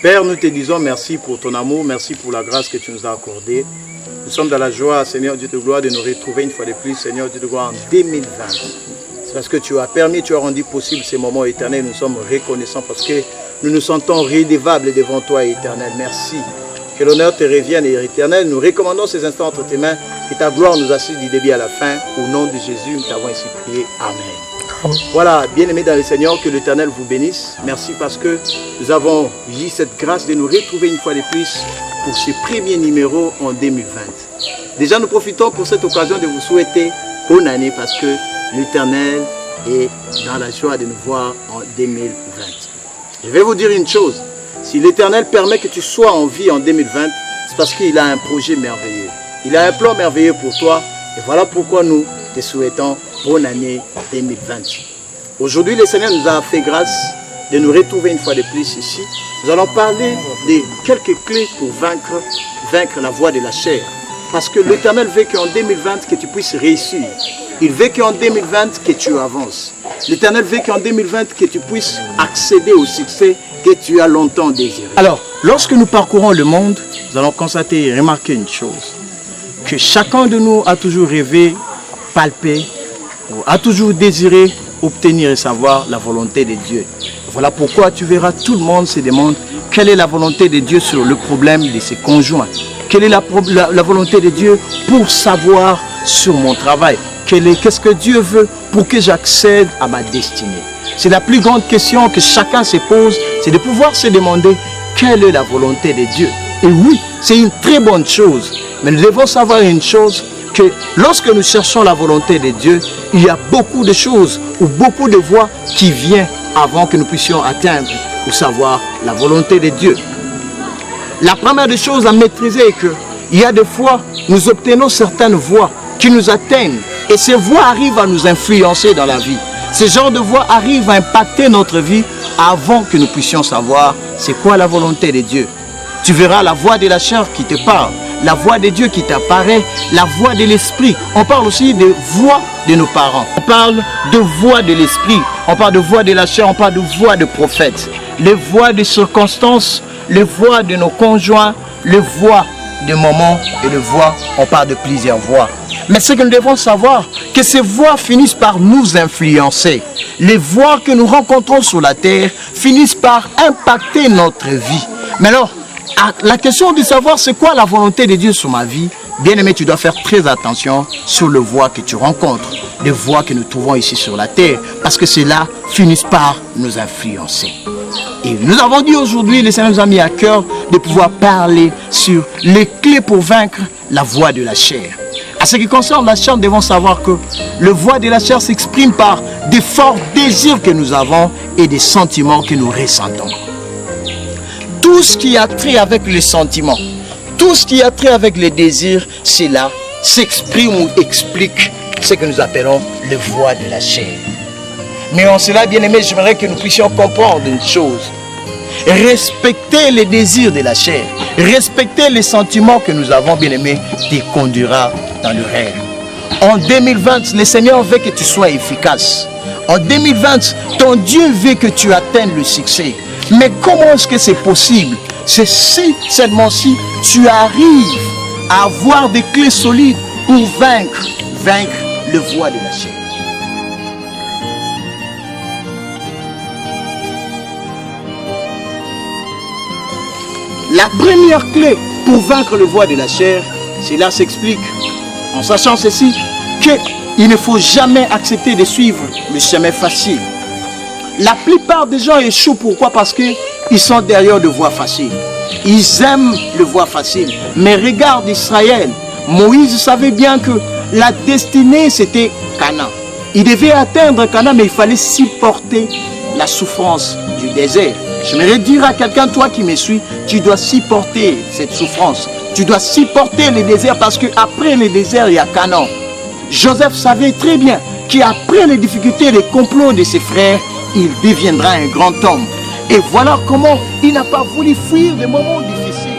Père, nous te disons merci pour ton amour, merci pour la grâce que tu nous as accordée. Nous sommes dans la joie, Seigneur Dieu de gloire, de nous retrouver une fois de plus, Seigneur Dieu de gloire, en 2020. C'est parce que tu as permis, tu as rendu possible ces moments éternels. Nous sommes reconnaissants parce que nous nous sentons redevables devant toi, Éternel. Merci. Que l'honneur te revienne, Éternel. Nous recommandons ces instants entre tes mains. Que ta gloire nous assiste du début à la fin. Au nom de Jésus, nous t'avons ainsi prié. Amen. Voilà, bien-aimés dans le Seigneur, que l'Éternel vous bénisse. Merci parce que nous avons eu cette grâce de nous retrouver une fois de plus pour ce premier numéro en 2020. Déjà, nous profitons pour cette occasion de vous souhaiter bonne année parce que l'Éternel est dans la joie de nous voir en 2020. Je vais vous dire une chose. Si l'Éternel permet que tu sois en vie en 2020, c'est parce qu'il a un projet merveilleux. Il a un plan merveilleux pour toi. Et voilà pourquoi nous te souhaitons bonne année 2020. Aujourd'hui, le Seigneur nous a fait grâce de nous retrouver une fois de plus ici. Nous allons parler de quelques clés pour vaincre la voie de la chair. Parce que l'Éternel veut qu'en 2020, que tu puisses réussir. Il veut qu'en 2020, que tu avances. L'Éternel veut qu'en 2020, que tu puisses accéder au succès que tu as longtemps désiré. Alors, lorsque nous parcourons le monde, nous allons constater et remarquer une chose. Que chacun de nous a toujours rêvé, palpé, a toujours désiré obtenir et savoir la volonté de Dieu. Voilà pourquoi tu verras tout le monde se demande quelle est la volonté de Dieu sur le problème de ses conjoints. Quelle est la volonté de Dieu pour savoir sur mon travail. Qu'est-ce que Dieu veut pour que j'accède à ma destinée. C'est la plus grande question que chacun se pose, c'est de pouvoir se demander quelle est la volonté de Dieu. Et oui, c'est une très bonne chose. Mais nous devons savoir une chose, que lorsque nous cherchons la volonté de Dieu, il y a beaucoup de choses ou beaucoup de voies qui viennent avant que nous puissions atteindre ou savoir la volonté de Dieu. La première des choses à maîtriser est qu'il y a des fois, nous obtenons certaines voies qui nous atteignent et ces voies arrivent à nous influencer dans la vie. Ces genres de voies arrivent à impacter notre vie avant que nous puissions savoir c'est quoi la volonté de Dieu. Tu verras la voix de la chair qui te parle, la voix de Dieu qui t'apparaît, la voix de l'esprit. On parle aussi de voix de nos parents. On parle de voix de l'esprit, on parle de voix de la chair, on parle de voix de prophètes. Les voix des circonstances, les voix de nos conjoints, les voix de moments et les voix, on parle de plusieurs voix. Mais ce que nous devons savoir, que ces voix finissent par nous influencer. Les voix que nous rencontrons sur la terre finissent par impacter notre vie. Mais alors, la question de savoir c'est quoi la volonté de Dieu sur ma vie, bien aimé, tu dois faire très attention sur les voix que tu rencontres, les voix que nous trouvons ici sur la terre, parce que cela finissent par nous influencer. Et nous avons dit aujourd'hui, le Seigneur nous a mis à cœur de pouvoir parler sur les clés pour vaincre la voie de la chair. À ce qui concerne la chair, nous devons savoir que le voie de la chair s'exprime par des forts désirs que nous avons et des sentiments que nous ressentons. Tout ce qui a trait avec les sentiments, tout ce qui a trait avec les désirs, cela s'exprime ou explique ce que nous appelons le voie de la chair. Mais en cela, bien aimé, j'aimerais que nous puissions comprendre une chose. Respecter les désirs de la chair, respecter les sentiments que nous avons, bien aimé, te conduira dans le rêve. En 2020, le Seigneur veut que tu sois efficace. En 2020, ton Dieu veut que tu atteignes le succès. Mais comment est-ce que c'est possible? C'est seulement si tu arrives à avoir des clés solides pour vaincre le voie de la chair. La première clé pour vaincre le voie de la chair, cela s'explique en sachant ceci, qu'il ne faut jamais accepter de suivre le chemin facile. La plupart des gens échouent, pourquoi? Parce qu'ils sont derrière de voies faciles. Ils aiment le voie facile. Mais regarde Israël, Moïse savait bien que la destinée c'était Canaan. Il devait atteindre Canaan, mais il fallait supporter la souffrance du désert. J'aimerais dire à quelqu'un, toi qui me suis, tu dois supporter cette souffrance. Tu dois supporter le désert parce qu'après le désert, il y a Canaan. Joseph savait très bien qu'après les difficultés et les complots de ses frères, il deviendra un grand homme. Et voilà comment il n'a pas voulu fuir des moments difficiles.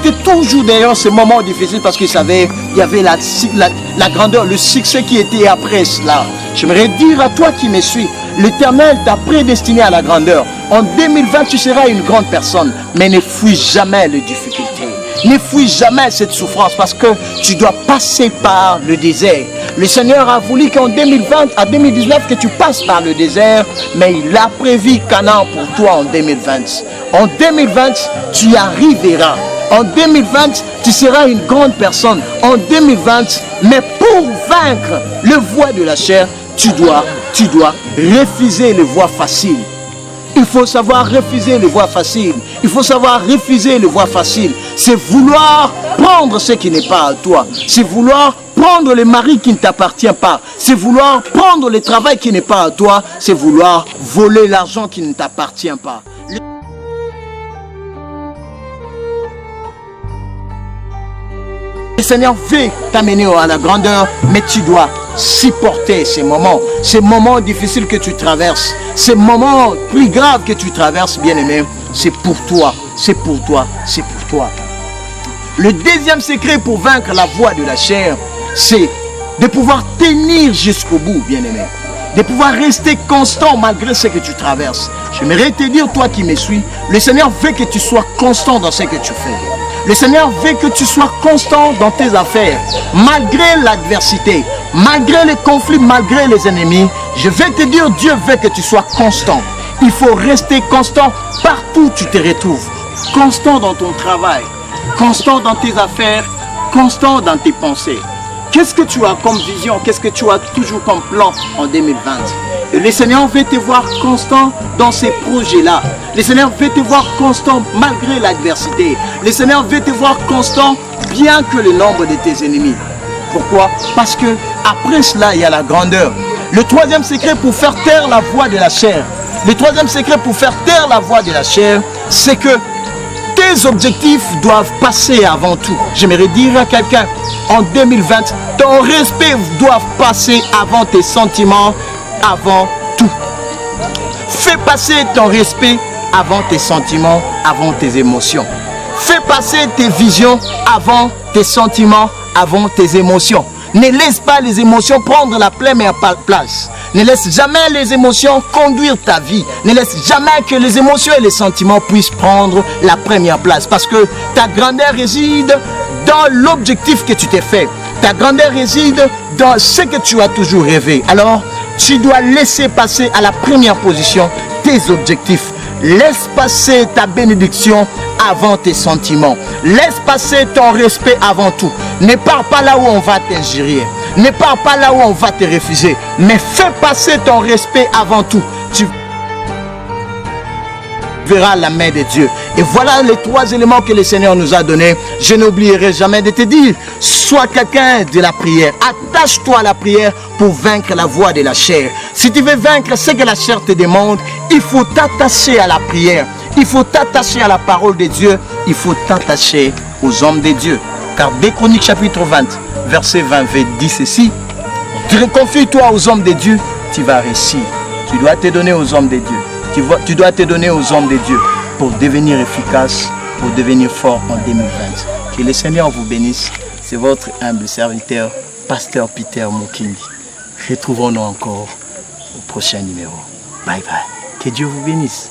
était toujours derrière ces moments difficiles parce qu'il savait qu'il y avait la grandeur, le succès qui était après cela. J'aimerais dire à toi qui me suis, l'Éternel t'a prédestiné à la grandeur. En 2020, tu seras une grande personne, mais ne fuis jamais les difficultés. Ne fuis jamais cette souffrance parce que tu dois passer par le désert. Le Seigneur a voulu qu'en 2020 à 2019 que tu passes par le désert, mais il a prévu Canaan pour toi en 2020. En 2020, tu y arriveras. En 2020, tu seras une grande personne. En 2020, mais pour vaincre le voie de la chair, tu dois refuser les voies faciles. Il faut savoir refuser les voies faciles. Il faut savoir refuser les voies faciles. C'est vouloir prendre ce qui n'est pas à toi. C'est vouloir prendre le mari qui ne t'appartient pas. C'est vouloir prendre le travail qui n'est pas à toi. C'est vouloir voler l'argent qui ne t'appartient pas. Le Seigneur veut t'amener à la grandeur, mais tu dois supporter ces moments difficiles que tu traverses, ces moments plus graves que tu traverses, bien-aimé. C'est pour toi, c'est pour toi, c'est pour toi. Le deuxième secret pour vaincre la voie de la chair, c'est de pouvoir tenir jusqu'au bout, bien-aimé. De pouvoir rester constant malgré ce que tu traverses. J'aimerais te dire, toi qui me suis, le Seigneur veut que tu sois constant dans ce que tu fais. Le Seigneur veut que tu sois constant dans tes affaires, malgré l'adversité, malgré les conflits, malgré les ennemis. Je vais te dire, Dieu veut que tu sois constant. Il faut rester constant partout où tu te retrouves. Constant dans ton travail, constant dans tes affaires, constant dans tes pensées. Qu'est-ce que tu as comme vision? Qu'est-ce que tu as toujours comme plan en 2020? Et le Seigneur veut te voir constant dans ces projets-là. Le Seigneur veut te voir constant malgré l'adversité. Le Seigneur veut te voir constant bien que le nombre de tes ennemis. Pourquoi? Parce que après cela, il y a la grandeur. Le troisième secret pour faire taire la voix de la chair. Le troisième secret pour faire taire la voix de la chair, c'est que tes objectifs doivent passer avant tout. J'aimerais dire à quelqu'un, en 2020, ton respect doit passer avant tes sentiments, avant tout. Fais passer ton respect avant tes sentiments, avant tes émotions. Fais passer tes visions avant tes sentiments, avant tes émotions. Ne laisse pas les émotions prendre la première place. Ne laisse jamais les émotions conduire ta vie. Ne laisse jamais que les émotions et les sentiments puissent prendre la première place. Parce que ta grandeur réside dans l'objectif que tu t'es fait. Ta grandeur réside dans ce que tu as toujours rêvé. Alors, tu dois laisser passer à la première position tes objectifs. Laisse passer ta bénédiction avant tes sentiments. Laisse passer ton respect avant tout. Ne pars pas là où on va t'injurier. Ne pars pas là où on va te refuser. Mais fais passer ton respect avant tout. Tu verras la main de Dieu. Et voilà les trois éléments que le Seigneur nous a donnés. Je n'oublierai jamais de te dire, sois quelqu'un de la prière. Attache-toi à la prière pour vaincre la voie de la chair. Si tu veux vaincre ce que la chair te demande, il faut t'attacher à la prière. Il faut t'attacher à la parole de Dieu. Il faut t'attacher aux hommes de Dieu. Car 2 Chroniques chapitre 20, verset 20 dit ceci. Confie-toi aux hommes de Dieu, tu vas réussir. Tu dois te donner aux hommes de Dieu. Tu dois te donner aux hommes de Dieu pour devenir efficace, pour devenir fort en 2020. Que le Seigneur vous bénisse. C'est votre humble serviteur, Pasteur Peter Mukindi. Retrouvons-nous encore au prochain numéro. Bye bye. Que Dieu vous bénisse.